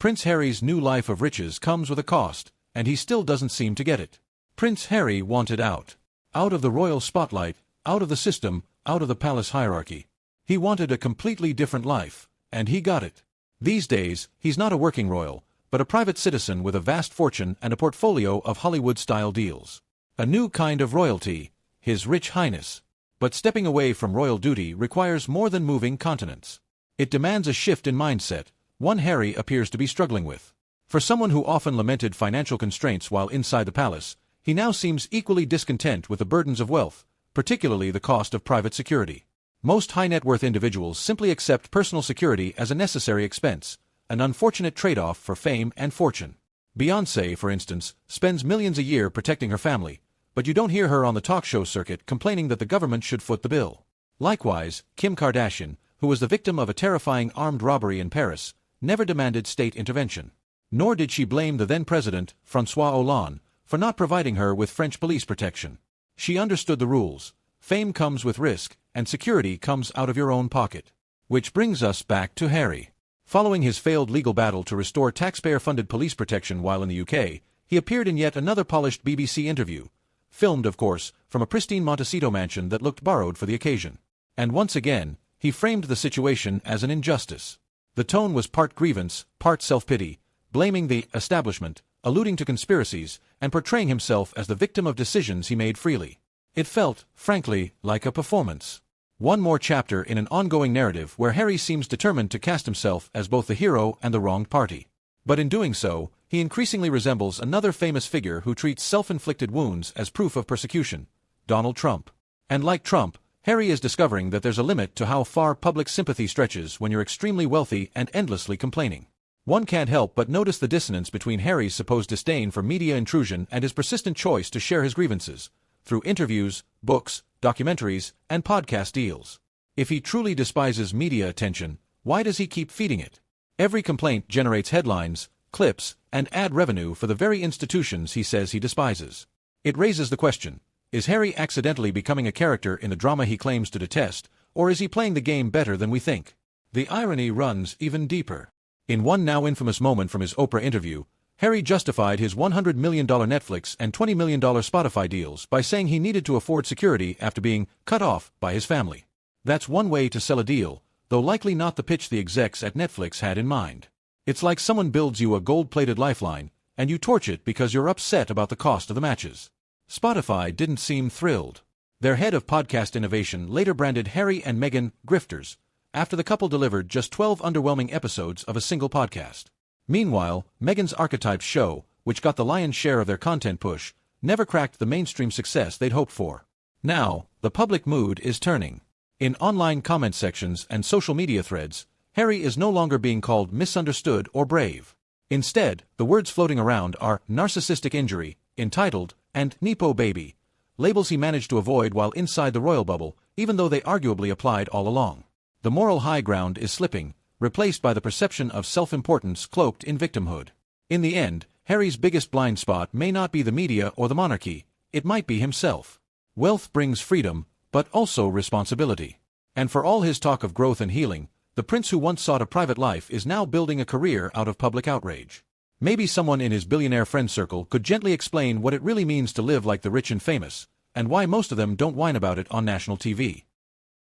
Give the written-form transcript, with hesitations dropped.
Prince Harry's new life of riches comes with a cost, and he still doesn't seem to get it. Prince Harry wanted out. Out of the royal spotlight, out of the system, out of the palace hierarchy. He wanted a completely different life, and he got it. These days, he's not a working royal, but a private citizen with a vast fortune and a portfolio of Hollywood-style deals. A new kind of royalty, His Rich Highness. But stepping away from royal duty requires more than moving continents. It demands a shift in mindset, one Harry appears to be struggling with. For someone who often lamented financial constraints while inside the palace, he now seems equally discontent with the burdens of wealth, particularly the cost of private security. Most high-net-worth individuals simply accept personal security as a necessary expense, an unfortunate trade-off for fame and fortune. Beyoncé, for instance, spends millions a year protecting her family, but you don't hear her on the talk show circuit complaining that the government should foot the bill. Likewise, Kim Kardashian, who was the victim of a terrifying armed robbery in Paris, never demanded state intervention. Nor did she blame the then-president, François Hollande, for not providing her with French police protection. She understood the rules. Fame comes with risk, and security comes out of your own pocket. Which brings us back to Harry. Following his failed legal battle to restore taxpayer-funded police protection while in the UK, he appeared in yet another polished BBC interview, filmed, of course, from a pristine Montecito mansion that looked borrowed for the occasion. And once again, he framed the situation as an injustice. The tone was part grievance, part self-pity, blaming the establishment, alluding to conspiracies, and portraying himself as the victim of decisions he made freely. It felt, frankly, like a performance. One more chapter in an ongoing narrative where Harry seems determined to cast himself as both the hero and the wronged party. But in doing so, he increasingly resembles another famous figure who treats self-inflicted wounds as proof of persecution, Donald Trump. And like Trump, Harry is discovering that there's a limit to how far public sympathy stretches when you're extremely wealthy and endlessly complaining. One can't help but notice the dissonance between Harry's supposed disdain for media intrusion and his persistent choice to share his grievances, through interviews, books, documentaries, and podcast deals. If he truly despises media attention, why does he keep feeding it? Every complaint generates headlines, clips, and ad revenue for the very institutions he says he despises. It raises the question, is Harry accidentally becoming a character in the drama he claims to detest, or is he playing the game better than we think? The irony runs even deeper. In one now infamous moment from his Oprah interview, Harry justified his $100 million Netflix and $20 million Spotify deals by saying he needed to afford security after being cut off by his family. That's one way to sell a deal, though likely not the pitch the execs at Netflix had in mind. It's like someone builds you a gold-plated lifeline, and you torch it because you're upset about the cost of the matches. Spotify didn't seem thrilled. Their head of podcast innovation later branded Harry and Meghan grifters, after the couple delivered just 12 underwhelming episodes of a single podcast. Meanwhile, Meghan's Archetypes show, which got the lion's share of their content push, never cracked the mainstream success they'd hoped for. Now, the public mood is turning. In online comment sections and social media threads, Harry is no longer being called misunderstood or brave. Instead, the words floating around are narcissistic injury, entitled, and Nepo baby, labels he managed to avoid while inside the royal bubble, even though they arguably applied all along. The moral high ground is slipping, replaced by the perception of self-importance cloaked in victimhood. In the end, Harry's biggest blind spot may not be the media or the monarchy, it might be himself. Wealth brings freedom, but also responsibility. And for all his talk of growth and healing, the prince who once sought a private life is now building a career out of public outrage. Maybe someone in his billionaire friend circle could gently explain what it really means to live like the rich and famous, and why most of them don't whine about it on national TV.